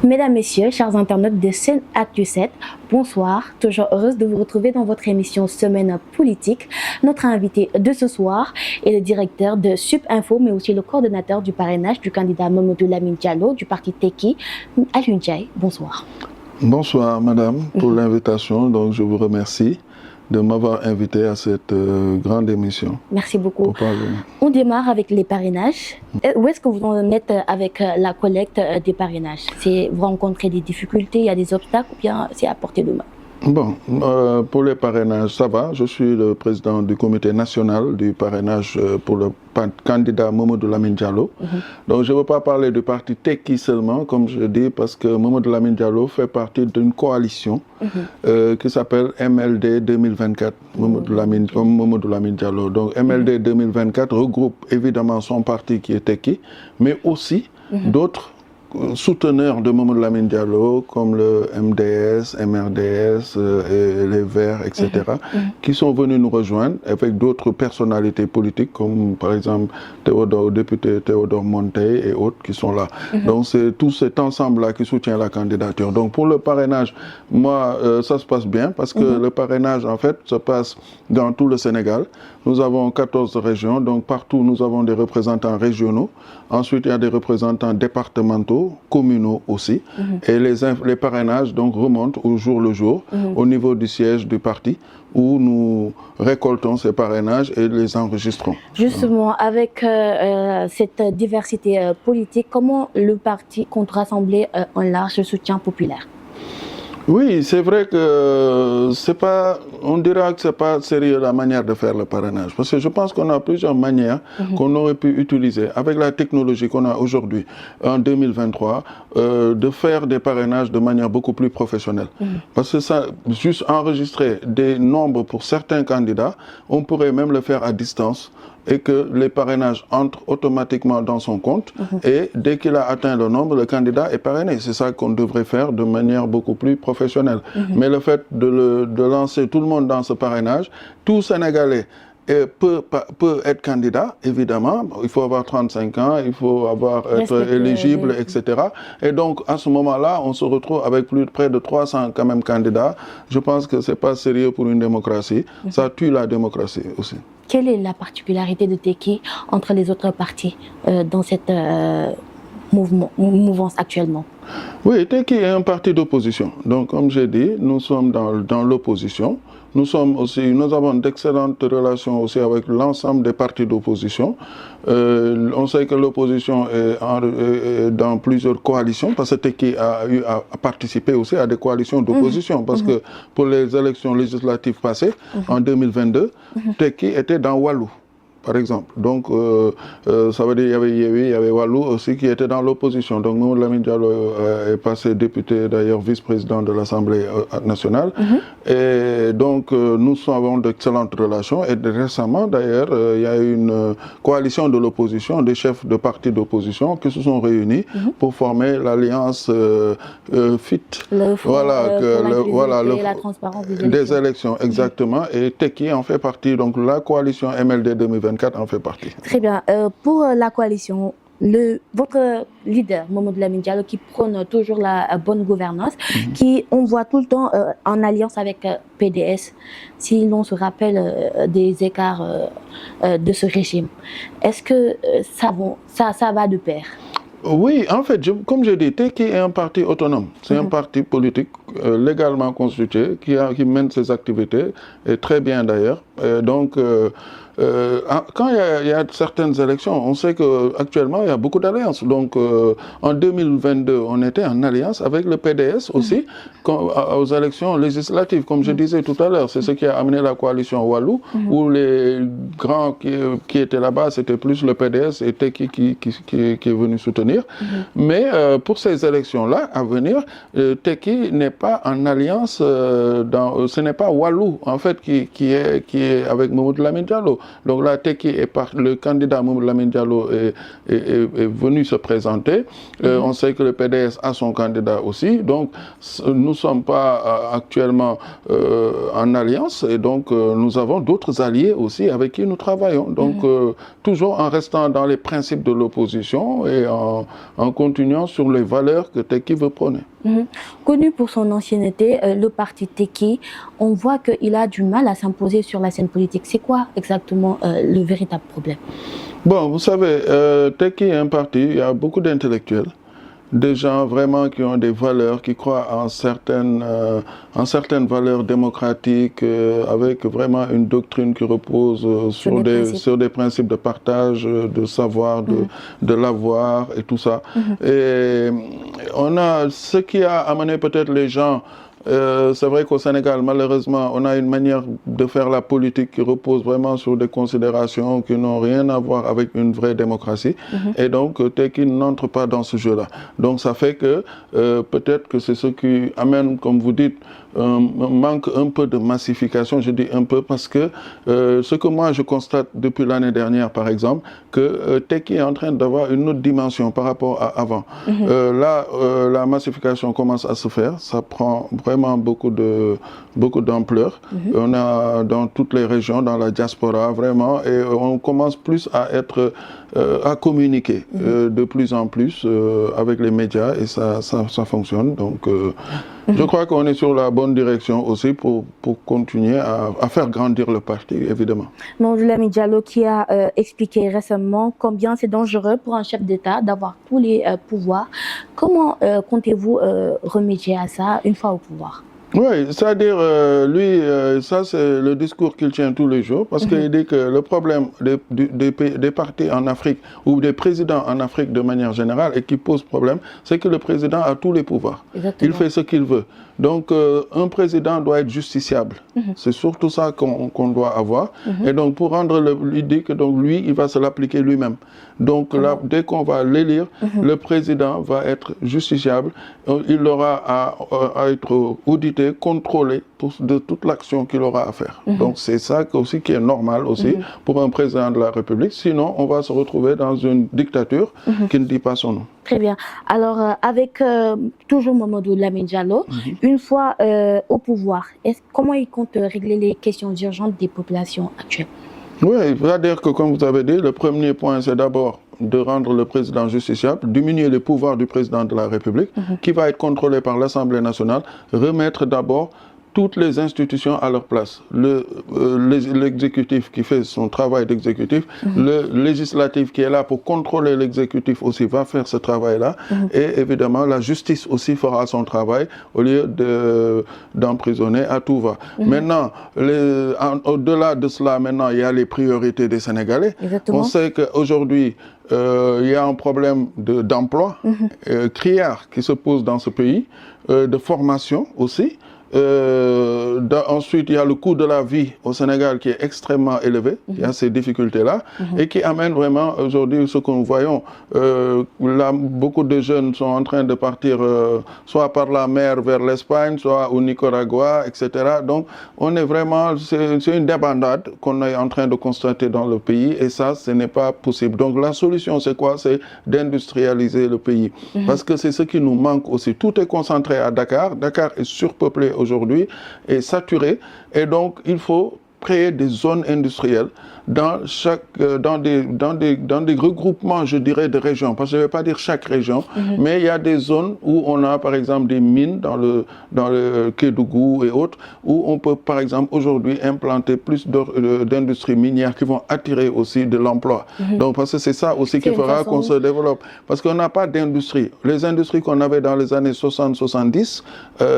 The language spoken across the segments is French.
Mesdames, Messieurs, chers internautes de Sen Actu 7, bonsoir. Toujours heureuse de vous retrouver dans votre émission Semaine Politique. Notre invité de ce soir est le directeur de Sup Info, mais aussi le coordonnateur du parrainage du candidat Mamadou Lamine Diallo du parti Tekki, Alioune Ndiaye. Bonsoir. Bonsoir, madame, pour l'invitation. Donc, je vous remercie de m'avoir invité à cette grande émission. Merci beaucoup. On démarre avec les parrainages. Où est-ce que vous en êtes avec la collecte des parrainages? Vous rencontrez des difficultés, il y a des obstacles ou bien c'est à portée de main? Bon, pour les parrainages, ça va. Je suis le président du comité national du parrainage pour le candidat Mamadou Lamine Diallo. Donc, je ne veux pas parler du parti Tekki seulement, comme je dis, parce que Mamadou Lamine Diallo fait partie d'une coalition qui s'appelle MLD 2024, Mamadou Lamine Diallo. Donc, MLD 2024 regroupe évidemment son parti qui est Tekki, mais aussi d'autres souteneurs de Mamadou Lamine Diallo, comme le MDS, MRDS, et les Verts, etc., qui sont venus nous rejoindre avec d'autres personnalités politiques, comme par exemple député Théodore Monteil et autres qui sont là. Donc c'est tout cet ensemble-là qui soutient la candidature. Donc pour le parrainage, moi, ça se passe bien, parce que le parrainage, en fait, se passe dans tout le Sénégal. Nous avons 14 régions, donc partout nous avons des représentants régionaux. Ensuite, il y a des représentants départementaux, communaux aussi. Et les parrainages donc remontent au jour le jour, au niveau du siège du parti, où nous récoltons ces parrainages et les enregistrons. Justement, avec cette diversité politique, comment le parti compte rassembler un large soutien populaire? Oui, c'est vrai que c'est pas, on dira que c'est pas sérieux la manière de faire le parrainage, parce que je pense qu'on a plusieurs manières qu'on aurait pu utiliser avec la technologie qu'on a aujourd'hui en 2023 de faire des parrainages de manière beaucoup plus professionnelle. Parce que ça, juste enregistrer des nombres pour certains candidats, on pourrait même le faire à distance, et que les parrainages entrent automatiquement dans son compte et dès qu'il a atteint le nombre, le candidat est parrainé. C'est ça qu'on devrait faire de manière beaucoup plus professionnelle. Mais le fait de lancer tout le monde dans ce parrainage, tout Sénégalais peut être candidat, évidemment. Il faut avoir 35 ans, il faut être éligible, etc. Et donc, à ce moment-là, on se retrouve avec près de 300 quand même candidats. Je pense que ce n'est pas sérieux pour une démocratie. Ça tue la démocratie aussi. Quelle est la particularité de Tekki entre les autres partis dans cette mouvance actuellement? Oui, Tekki est un parti d'opposition. Donc, comme j'ai dit, nous sommes dans l'opposition. Nous avons d'excellentes relations aussi avec l'ensemble des partis d'opposition. On sait que l'opposition est dans plusieurs coalitions, parce que Tekki a participé aussi à des coalitions d'opposition. Parce que pour les élections législatives passées, en 2022, Tekki était dans Wallou, par exemple. Donc, ça veut dire qu'il y avait Yéwi, il y avait Wallou aussi qui était dans l'opposition. Donc, Mamadou Lamine Diallo est passé député, d'ailleurs vice-président de l'Assemblée nationale. Et donc, nous avons d'excellentes relations. Et récemment, d'ailleurs, il y a eu une coalition de l'opposition, des chefs de partis d'opposition qui se sont réunis pour former l'alliance FIT. La transparence des élections. Exactement. Et Tekki en fait partie. Donc, la coalition MLD 2024 en fait partie. Très bien. Pour la coalition, votre leader, Mamadou Lamine Diallo, qui prône toujours la bonne gouvernance, qui on voit tout le temps en alliance avec PDS, si l'on se rappelle des écarts de ce régime. Est-ce que ça va de pair? Oui, en fait, comme je dis, Tekki est un parti autonome. C'est un parti politique légalement constitué qui mène ses activités, et très bien d'ailleurs. Donc, quand il y a certaines élections, on sait qu'actuellement, il y a beaucoup d'alliances. Donc, en 2022, on était en alliance avec le PDS aussi, aux élections législatives, comme je disais tout à l'heure. C'est ce qui a amené la coalition Wallou, où les grands qui étaient là-bas, c'était plus le PDS et Tekki qui est venu soutenir. Mais pour ces élections-là, à venir, Tekki n'est pas en alliance, ce n'est pas Walou, en fait, qui est avec Mamadou Lamine Diallo. Donc là, le candidat Mamadou Lamine Diallo est venu se présenter. On sait que le PDS a son candidat aussi. Donc, nous ne sommes pas actuellement en alliance et donc nous avons d'autres alliés aussi avec qui nous travaillons. Donc, toujours en restant dans les principes de l'opposition et en continuant sur les valeurs que Tekki veut prôner. Connu pour son ancienneté, le parti Tekki, on voit qu'il a du mal à s'imposer sur la scène politique. C'est quoi exactement le véritable problème? Bon, vous savez, Tekki est un parti, il y a beaucoup d'intellectuels, des gens vraiment qui ont des valeurs, qui croient en certaines valeurs démocratiques, avec vraiment une doctrine qui repose sur des principes de partage, de savoir, de l'avoir et tout ça. Et on a ce qui a amené peut-être les gens. C'est vrai qu'au Sénégal, malheureusement, on a une manière de faire la politique qui repose vraiment sur des considérations qui n'ont rien à voir avec une vraie démocratie. Et donc, Tekki n'entre pas dans ce jeu-là. Donc, ça fait que peut-être que c'est ce qui amène, comme vous dites, manque un peu de massification. Je dis un peu parce que ce que moi je constate depuis l'année dernière, par exemple, que Tekki est en train d'avoir une autre dimension par rapport à avant. Là, la massification commence à se faire. Ça prend vraiment beaucoup d'ampleur. On a dans toutes les régions, dans la diaspora, vraiment, et on commence plus à communiquer de plus en plus avec les médias et ça fonctionne. Donc, je crois qu'on est sur la bonne direction aussi pour continuer à faire grandir le parti, évidemment. Mamadou Lamine Diallo qui a expliqué récemment combien c'est dangereux pour un chef d'État d'avoir tous les pouvoirs. Comment comptez-vous remédier à ça une fois au pouvoir? Oui, c'est-à-dire, lui, ça c'est le discours qu'il tient tous les jours, parce qu'il dit que le problème des partis en Afrique, ou des présidents en Afrique de manière générale, et qui pose problème, c'est que le président a tous les pouvoirs. Exactement. Il fait ce qu'il veut. Donc, un président doit être justiciable. C'est surtout ça qu'on doit avoir. Et donc, pour rendre il dit que donc, lui, il va se l'appliquer lui-même. Donc, là, dès qu'on va l'élire, le président va être justiciable. Il aura à être audité, contrôlé de toute l'action qu'il aura à faire. Donc, c'est ça aussi qui est normal aussi pour un président de la République. Sinon, on va se retrouver dans une dictature qui ne dit pas son nom. Très bien. Alors, avec toujours Mamadou Lamine Diallo, une fois au pouvoir, comment il compte régler les questions urgentes des populations actuelles? Oui, c'est-à-dire que, comme vous avez dit, le premier point, c'est d'abord de rendre le président justiciable, diminuer les pouvoirs du président de la République, qui va être contrôlé par l'Assemblée nationale, remettre d'abord toutes les institutions à leur place. L'exécutif qui fait son travail d'exécutif, le législatif qui est là pour contrôler l'exécutif aussi va faire ce travail-là. Et évidemment, la justice aussi fera son travail au lieu d'emprisonner à tout va. Maintenant, au-delà de cela, maintenant, il y a les priorités des Sénégalais. Exactement. On sait qu'aujourd'hui, il y a un problème d'emploi criard qui se pose dans ce pays, de formation aussi. Ensuite, il y a le coût de la vie au Sénégal qui est extrêmement élevé. Il y a ces difficultés-là et qui amènent vraiment aujourd'hui ce que nous voyons. Là, beaucoup de jeunes sont en train de partir soit par la mer vers l'Espagne, soit au Nicaragua, etc. Donc, on est vraiment, c'est une débandade qu'on est en train de constater dans le pays et ça, ce n'est pas possible. Donc, la solution, c'est quoi? C'est d'industrialiser le pays. Parce que c'est ce qui nous manque aussi. Tout est concentré à Dakar. Dakar est surpeuplé aujourd'hui est saturé et donc il faut créer des zones industrielles dans des regroupements, je dirais, de régions. Parce que je ne vais pas dire chaque région, mais il y a des zones où on a, par exemple, des mines dans le Kédougou et autres, où on peut, par exemple, aujourd'hui implanter plus d'industries minières qui vont attirer aussi de l'emploi. Donc, parce que c'est ça aussi qui fera qu'on se développe. Parce qu'on n'a pas d'industrie. Les industries qu'on avait dans les années 60-70,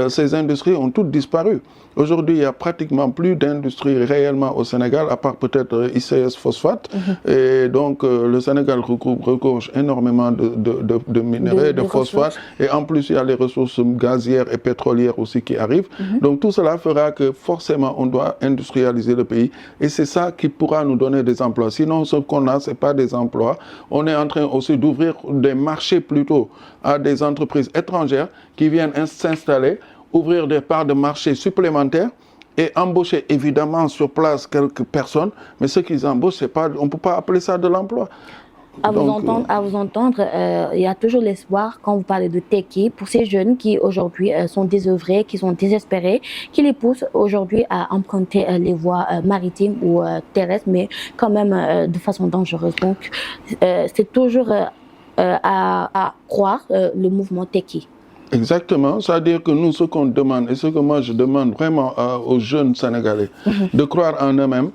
ces industries ont toutes disparu. Aujourd'hui, il n'y a pratiquement plus d'industrie réellement au Sénégal, à part peut-être ICS Phosphate. Et donc, le Sénégal regorge énormément de minerais, de phosphate. Et en plus, il y a les ressources gazières et pétrolières aussi qui arrivent. Donc, tout cela fera que forcément, on doit industrialiser le pays. Et c'est ça qui pourra nous donner des emplois. Sinon, ce qu'on a, ce n'est pas des emplois. On est en train aussi d'ouvrir des marchés plutôt à des entreprises étrangères qui viennent s'installer ouvrir des parts de marché supplémentaires et embaucher évidemment sur place quelques personnes, mais ce qu'ils embauchent, on ne peut pas appeler ça de l'emploi. À vous entendre, il y a toujours l'espoir quand vous parlez de Tekki pour ces jeunes qui aujourd'hui sont désœuvrés, qui sont désespérés, qui les poussent aujourd'hui à emprunter les voies maritimes ou terrestres, mais quand même de façon dangereuse. Donc, c'est toujours à croire le mouvement Tekki. Exactement, c'est-à-dire que nous, ce qu'on demande, et ce que moi je demande vraiment aux jeunes Sénégalais, de croire en eux-mêmes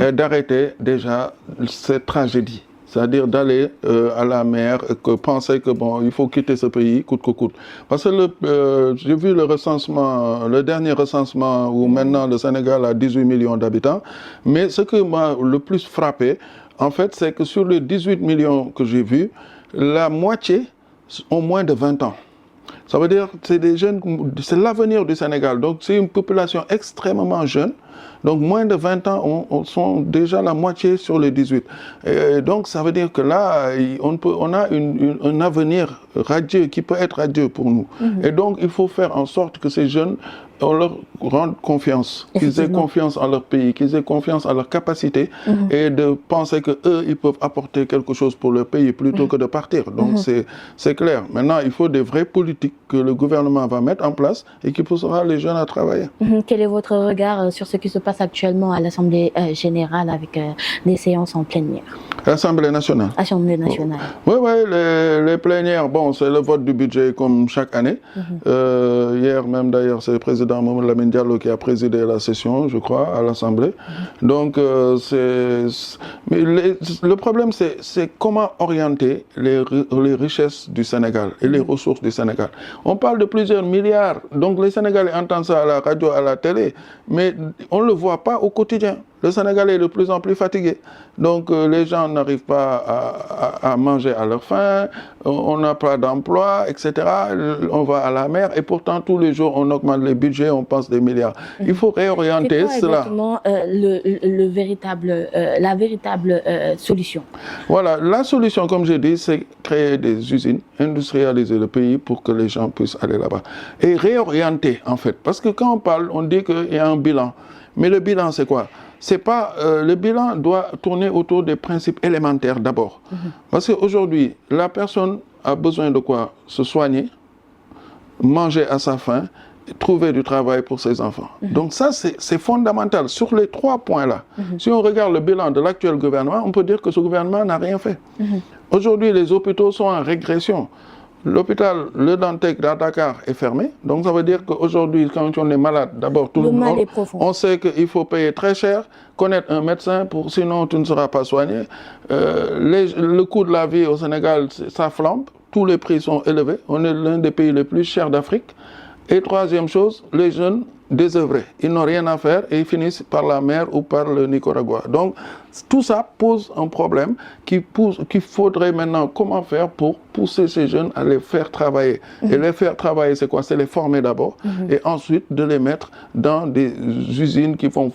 et d'arrêter déjà cette tragédie. C'est-à-dire d'aller à la mer et penser que bon, il faut quitter ce pays coûte que coûte. Parce que j'ai vu le recensement, le dernier recensement où maintenant le Sénégal a 18 millions d'habitants. Mais ce que m'a le plus frappé, en fait, c'est que sur les 18 millions que j'ai vus, la moitié ont moins de 20 ans. Ça veut dire que c'est des jeunes, c'est l'avenir du Sénégal. Donc c'est une population extrêmement jeune. Donc moins de 20 ans sont déjà la moitié sur les 18. Et donc ça veut dire que là, on a un avenir radieux qui peut être radieux pour nous. Et donc il faut faire en sorte que ces jeunes, on leur rende confiance, qu'ils aient confiance en leur pays, qu'ils aient confiance en leur capacité et de penser qu'eux, ils peuvent apporter quelque chose pour leur pays plutôt que de partir. Donc c'est clair. Maintenant, il faut des vraies politiques que le gouvernement va mettre en place et qui poussera les jeunes à travailler. Quel est votre regard sur ce qui se passe actuellement à l'Assemblée générale avec des séances en plénière? L'Assemblée nationale. Assemblée nationale. Oui, les plénières, bon, c'est le vote du budget comme chaque année. Hier même d'ailleurs, c'est le président Mamadou Lamine Diallo qui a présidé la session, je crois, à l'Assemblée. Donc, mais le problème, c'est comment orienter les richesses du Sénégal et les ressources du Sénégal. On parle de plusieurs milliards, donc les Sénégalais entendent ça à la radio, à la télé, mais on ne le voit pas au quotidien. Le Sénégalais est de plus en plus fatigué. Donc les gens n'arrivent pas à manger à leur faim, on n'a pas d'emploi, etc. On va à la mer et pourtant tous les jours on augmente les budgets, on pense des milliards. Il faut réorienter cela. C'est quoi exactement la véritable solution? Voilà, la solution, comme j'ai dit, c'est créer des usines, industrialiser le pays pour que les gens puissent aller là-bas. Et réorienter en fait, parce que quand on parle, on dit qu'il y a un bilan. Mais le bilan, c'est quoi? C'est pas, le bilan doit tourner autour des principes élémentaires d'abord. Parce qu'aujourd'hui, la personne a besoin de quoi? Se soigner, manger à sa faim, trouver du travail pour ses enfants. Donc ça, c'est fondamental. Sur les trois points-là, si on regarde le bilan de l'actuel gouvernement, on peut dire que ce gouvernement n'a rien fait. Aujourd'hui, les hôpitaux sont en régression. L'hôpital Le Dantec à Dakar est fermé. Donc ça veut dire qu'aujourd'hui, quand on est malade, d'abord, tout le monde, on sait qu'il faut payer très cher, connaître un médecin, sinon tu ne seras pas soigné. Le coût de la vie au Sénégal, ça flambe. Tous les prix sont élevés. On est l'un des pays les plus chers d'Afrique. Et troisième chose, les jeunes désœuvrés. Ils n'ont rien à faire et ils finissent par la mer ou par le Nicaragua. Donc, tout ça pose un problème qu'il faudrait maintenant comment faire pour pousser ces jeunes à les faire travailler. Et les faire travailler, c'est quoi? C'est les former d'abord et ensuite de les mettre dans des usines qui vont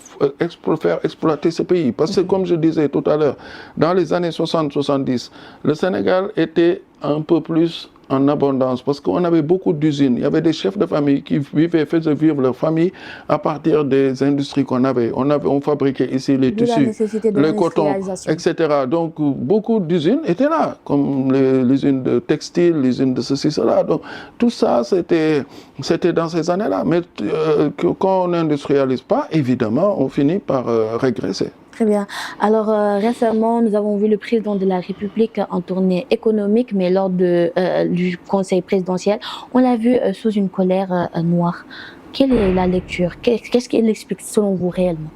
faire exploiter ce pays. Parce que comme je disais tout à l'heure, dans les années 60-70, le Sénégal était un peu plus en abondance parce qu'on avait beaucoup d'usines. Il y avait des chefs de famille qui faisaient vivre leur famille à partir des industries qu'on avait. On fabriquait ici les tissus, le coton, etc. Donc beaucoup d'usines étaient là, comme l'usine de textile, l'usine de ceci, cela. Donc tout ça, c'était dans ces années-là. Mais quand on n'industrialise pas, évidemment, on finit par régresser. Très bien. Alors récemment, nous avons vu le président de la République en tournée économique, mais lors du conseil présidentiel, on l'a vu sous une colère noire. Quelle est la lecture? Qu'est-ce qu'il explique selon vous réellement?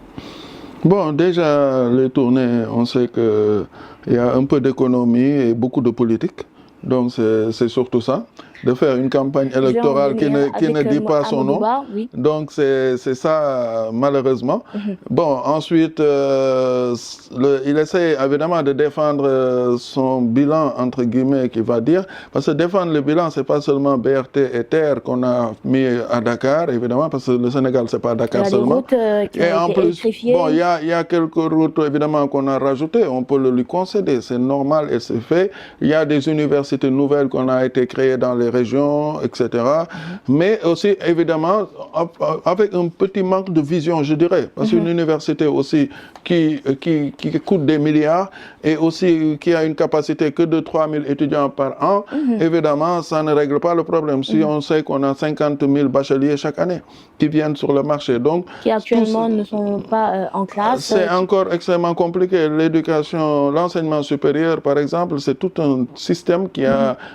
Bon, déjà, les tournées, on sait qu'il y a un peu d'économie et beaucoup de politique. Donc c'est surtout ça, de faire une campagne électorale qui ne dit pas son nom. Oui. Donc c'est ça malheureusement. Bon, ensuite il il essaie évidemment de défendre son bilan, entre guillemets, qu'il va dire, parce que défendre le bilan, c'est pas seulement BRT et TER qu'on a mis à Dakar, évidemment, parce que le Sénégal, c'est pas Dakar seulement. Il y a des routes qui ont été électrifiées. Bon, il y a quelques routes, évidemment, qu'on a rajoutées, on peut le lui concéder, c'est normal et c'est fait. Il y a des universités nouvelles qu'on a été créées dans les régions, etc. Mais aussi, évidemment, avec un petit manque de vision, je dirais, parce qu'une université aussi qui coûte des milliards et aussi qui a une capacité que de 3000 étudiants par an, évidemment, ça ne règle pas le problème. Si on sait qu'on a 50 000 bacheliers chaque année qui viennent sur le marché, donc qui actuellement ne sont pas en classe. C'est encore extrêmement compliqué. L'éducation, l'enseignement supérieur, par exemple, c'est tout un système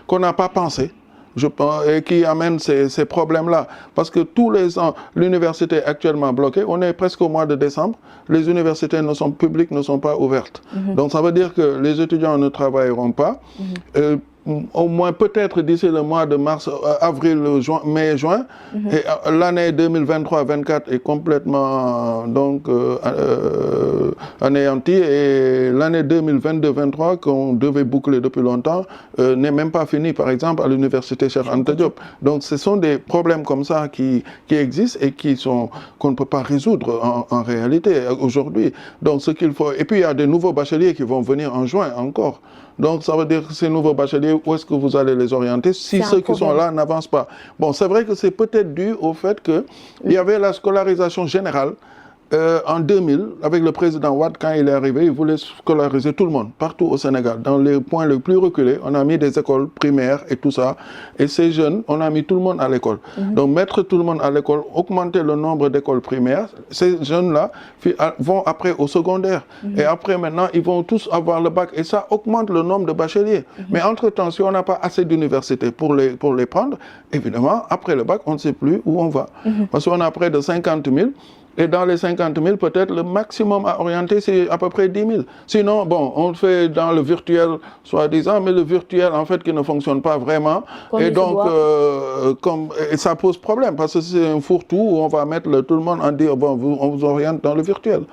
qu'on n'a pas pensé. Je pense, et qui amène ces problèmes-là. Parce que tous les ans, l'université est actuellement bloquée. On est presque au mois de décembre. Les universités publiques ne sont pas ouvertes. Donc ça veut dire que les étudiants ne travailleront pas. Au moins peut-être d'ici le mois de mars, avril, mai, juin. Et l'année 2023-24 est complètement anéantie. Et l'année 2022-23, qu'on devait boucler depuis longtemps, n'est même pas finie, par exemple, à l'université Cheikh Anta Diop. Donc ce sont des problèmes comme ça qui existent et qu'on ne peut pas résoudre en réalité aujourd'hui. Donc ce qu'il faut... Et puis il y a des nouveaux bacheliers qui vont venir en juin encore. Donc ça veut dire que ces nouveaux bacheliers, où est-ce que vous allez les orienter si ceux qui sont là n'avancent pas? Bon, c'est vrai que c'est peut-être dû au fait qu'il y avait la scolarisation générale. En 2000, avec le président Wade, quand il est arrivé, il voulait scolariser tout le monde, partout au Sénégal. Dans les points les plus reculés, on a mis des écoles primaires et tout ça. Et ces jeunes, on a mis tout le monde à l'école. Donc mettre tout le monde à l'école, augmenter le nombre d'écoles primaires, ces jeunes-là vont après au secondaire. Et après, maintenant, ils vont tous avoir le bac. Et ça augmente le nombre de bacheliers. Mais entre-temps, si on n'a pas assez d'universités pour les prendre, évidemment, après le bac, on ne sait plus où on va. Parce qu'on a près de 50 000. Et dans les 50 000, peut-être le maximum à orienter, c'est à peu près 10 000. Sinon, bon, on le fait dans le virtuel, soi-disant, mais le virtuel, en fait, qui ne fonctionne pas vraiment. Et donc, et ça pose problème, parce que c'est un fourre-tout où on va mettre tout le monde en dire, bon, on vous oriente dans le virtuel.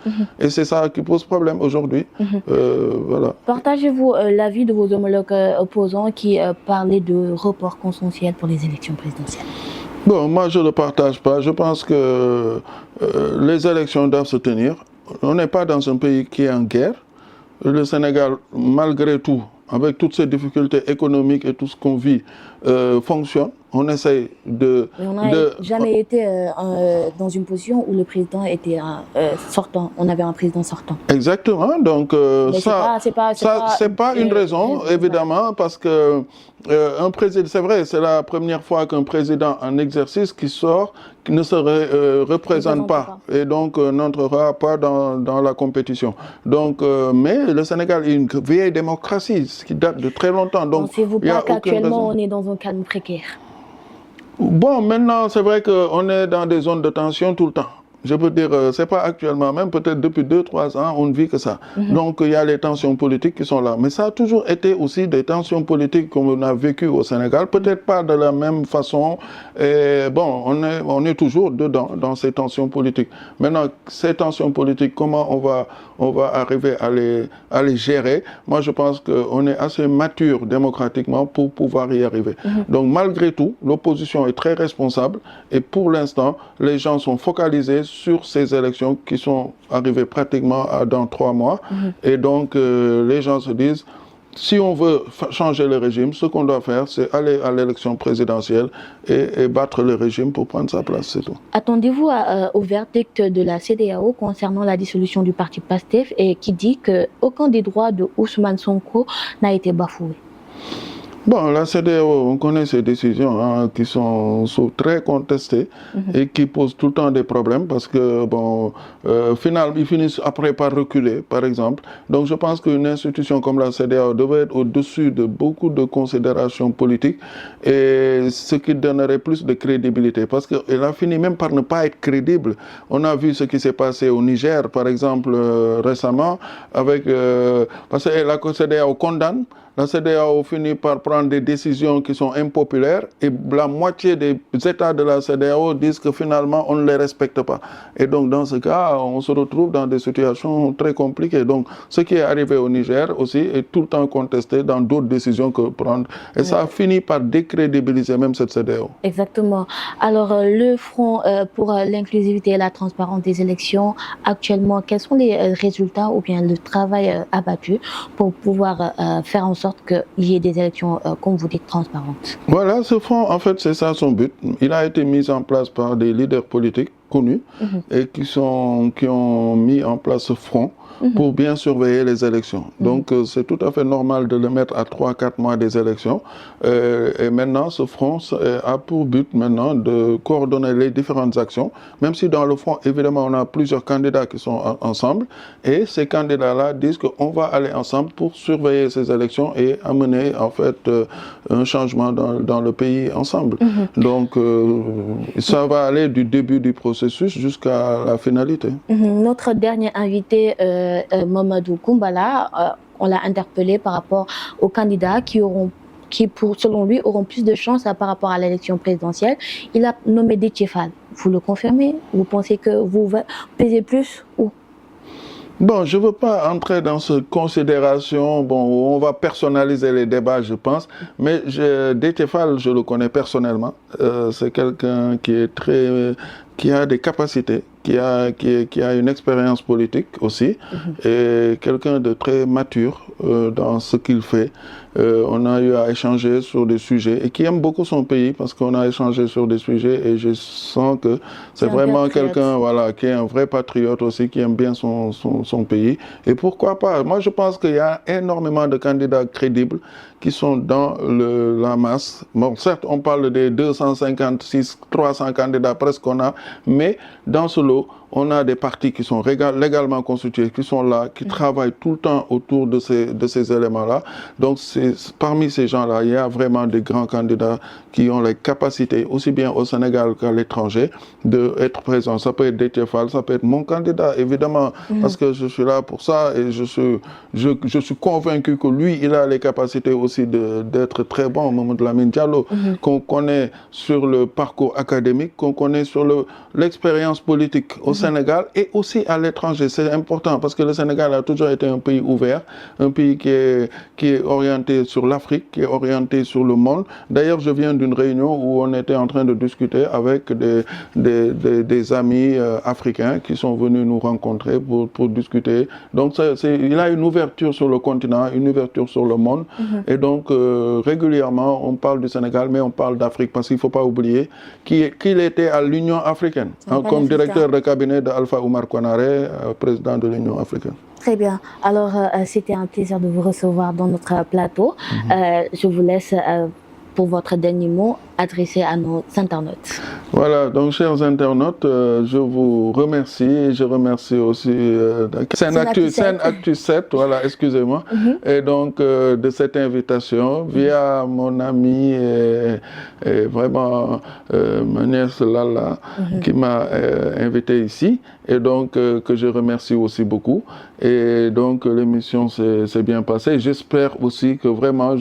Et c'est ça qui pose problème aujourd'hui. Voilà. Partagez-vous l'avis de vos homologues opposants qui parlaient de report consensuel pour les élections présidentielles? Bon, moi, je ne le partage pas. Je pense que les élections doivent se tenir. On n'est pas dans un pays qui est en guerre. Le Sénégal, malgré tout, avec toutes ces difficultés économiques et tout ce qu'on vit, fonctionne. On essaye de... Mais on n'a jamais été dans une position où le président était sortant. On avait un président sortant. Exactement. Donc, c'est pas une raison, évidemment, parce que un président, c'est vrai, c'est la première fois qu'un président en exercice qui sort, qui ne se représente pas et donc n'entrera pas dans la compétition. Donc, mais le Sénégal est une vieille démocratie qui date de très longtemps. Donc, pensez-vous pas qu'actuellement on est dans un calme précaire? Bon, maintenant, c'est vrai qu'on est dans des zones de tension tout le temps. Je peux dire, c'est pas actuellement, même peut-être depuis 2-3 ans, on ne vit que ça. Donc, il y a les tensions politiques qui sont là. Mais ça a toujours été aussi des tensions politiques comme on a vécu au Sénégal, peut-être pas de la même façon. Et bon, on est toujours dedans, dans ces tensions politiques. Maintenant, ces tensions politiques, comment on va arriver à les gérer? Moi, je pense qu'on est assez mature démocratiquement pour pouvoir y arriver. Donc, malgré tout, l'opposition est très responsable. Et pour l'instant, les gens sont focalisés sur ces élections qui sont arrivées pratiquement dans 3 mois. Et donc, les gens se disent, si on veut changer le régime, ce qu'on doit faire, c'est aller à l'élection présidentielle et battre le régime pour prendre sa place, c'est tout. Attendez-vous au verdict de la CEDEAO concernant la dissolution du parti PASTEF et qui dit qu'aucun des droits de Ousmane Sonko n'a été bafoué? Bon, la CEDEAO, on connaît ces décisions qui sont très contestées et qui posent tout le temps des problèmes parce que, bon, finalement, ils finissent après par reculer, par exemple. Donc, je pense qu'une institution comme la CEDEAO devait être au-dessus de beaucoup de considérations politiques et ce qui donnerait plus de crédibilité parce qu'elle a fini même par ne pas être crédible. On a vu ce qui s'est passé au Niger, par exemple, récemment, avec, parce que la CEDEAO condamne la CEDEAO finit par prendre des décisions qui sont impopulaires et la moitié des États de la CEDEAO disent que finalement on ne les respecte pas. Et donc dans ce cas, on se retrouve dans des situations très compliquées. Donc ce qui est arrivé au Niger aussi est tout le temps contesté dans d'autres décisions que prendre. Et ça a fini par décrédibiliser même cette CEDEAO. Exactement. Alors le Front pour l'inclusivité et la transparence des élections, actuellement, quels sont les résultats ou bien le travail abattu pour pouvoir faire en sorte qu'il y ait des élections, comme vous dites, transparentes? Voilà, ce front, en fait, c'est ça son but. Il a été mis en place par des leaders politiques connus et qui ont mis en place ce front pour bien surveiller les élections. Donc c'est tout à fait normal de le mettre à 3-4 mois des élections. Et maintenant, ce front a pour but maintenant de coordonner les différentes actions, même si dans le front, évidemment, on a plusieurs candidats qui sont ensemble. Et ces candidats-là disent qu'on va aller ensemble pour surveiller ces élections et amener en fait un changement dans le pays ensemble. Donc ça va aller du début du processus jusqu'à la finalité. Notre dernier invité, Mamadou Koumbala, on l'a interpellé par rapport aux candidats qui, selon lui, auront plus de chance par rapport à l'élection présidentielle. Il a nommé Déthié Fall. Vous le confirmez? Vous pensez que vous pesez plus ou? Bon, je ne veux pas entrer dans cette considération où on va personnaliser les débats, je pense, mais Déthié Fall, je le connais personnellement. C'est quelqu'un qui a des capacités, qui a une expérience politique aussi, et quelqu'un de très mature dans ce qu'il fait. On a eu à échanger sur des sujets et qui aime beaucoup son pays parce qu'on a échangé sur des sujets et je sens que c'est vraiment quelqu'un qui est un vrai patriote aussi, qui aime bien son pays. Et pourquoi pas? Moi, je pense qu'il y a énormément de candidats crédibles qui sont dans la masse. Bon, certes, on parle des 256, 300 candidats presque qu'on a, mais dans ce lot, on a des partis qui sont légalement constitués, qui sont là, qui travaillent tout le temps autour de ces éléments-là. Donc, parmi ces gens-là, il y a vraiment des grands candidats qui ont les capacités, aussi bien au Sénégal qu'à l'étranger, d'être présents. Ça peut être Déthié Fall, ça peut être mon candidat, évidemment, parce que je suis là pour ça et je suis convaincu que lui, il a les capacités aussi d'être très bon, Mamadou Lamine Diallo, qu'on connaît sur le parcours académique, qu'on connaît sur l'expérience politique au Sénégal et aussi à l'étranger. C'est important parce que le Sénégal a toujours été un pays ouvert, un pays qui est orienté sur l'Afrique, qui est orienté sur le monde. D'ailleurs, je viens d'une réunion où on était en train de discuter avec des amis africains qui sont venus nous rencontrer pour discuter. Donc, il a une ouverture sur le continent, une ouverture sur le monde. Et donc, régulièrement, on parle du Sénégal, mais on parle d'Afrique parce qu'il ne faut pas oublier qu'il était à l'Union africaine, comme directeur de cabinet d'Alpha Oumar Konaré, président de l'Union africaine. Très bien. Alors, c'était un plaisir de vous recevoir dans notre plateau. Je vous laisse pour votre dernier mot adressé à nos internautes. Voilà, donc chers internautes, je vous remercie et je remercie aussi Sen Actu 7, voilà, excusez-moi, et donc de cette invitation via mon ami et vraiment ma nièce Lala qui m'a invité ici et donc que je remercie aussi beaucoup. Et donc l'émission s'est bien passée. J'espère aussi que vraiment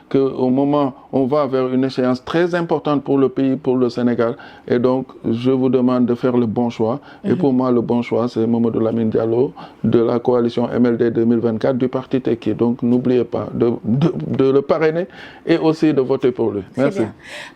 qu'au moment on va vers une échéance très importante pour le pays, pour le Sénégal. Et donc je vous demande de faire le bon choix. Et pour moi le bon choix c'est Mamadou Lamine Diallo de la coalition MLD 2024 du parti Tekki. Donc n'oubliez pas de le parrainer et aussi de voter pour lui. Merci.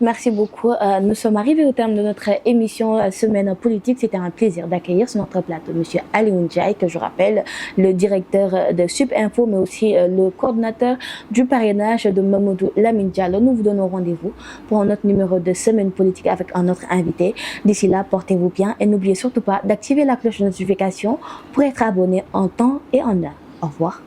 Merci beaucoup. Nous sommes arrivés au terme de notre émission Semaine Politique. C'était un plaisir d'accueillir sur notre plateau M. Alioune Ndiaye, que je rappelle, le directeur de Subinfo, mais aussi le coordinateur du parrainage de Mamadou Lamine Diallo. Nous vous donnons rendez-vous pour un autre numéro de Semaine Politique avec un autre invité. D'ici là, portez-vous bien et n'oubliez surtout pas d'activer la cloche de notification pour être abonné en temps et en heure. Au revoir.